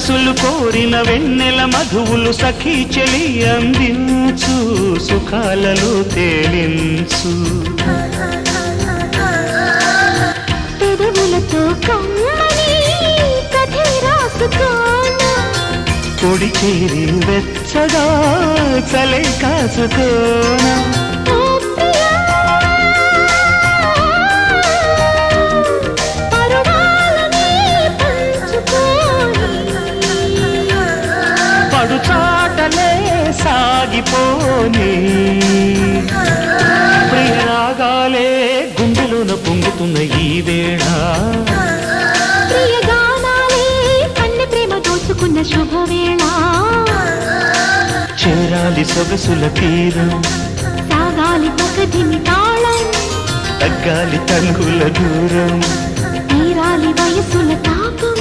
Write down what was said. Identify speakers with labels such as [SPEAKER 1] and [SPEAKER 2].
[SPEAKER 1] మనసులు కోరిన వెన్నెల మధువులు సఖీ చెలి అందించు సుఖాలలో తేలించు
[SPEAKER 2] పెదవులతో కమ్మని కథే రాసుకోనా
[SPEAKER 1] కొడి చేరి వెచ్చగా చలే కాచుకోనా పడుచాటలే సాగిపోని ప్రియరాగాలే గుండెలోన పొంగుతున్న ఈ వేళ
[SPEAKER 2] ప్రియగానాలే కన్నె ప్రేమ దోచుకున్న శుభవేళ
[SPEAKER 1] చేరాలి సొగసుల తీరం
[SPEAKER 2] సాగాలి పకదిని తాళం
[SPEAKER 1] తగ్గాలి తంగుల దూరం
[SPEAKER 2] తీరాలి వయసుల తాపం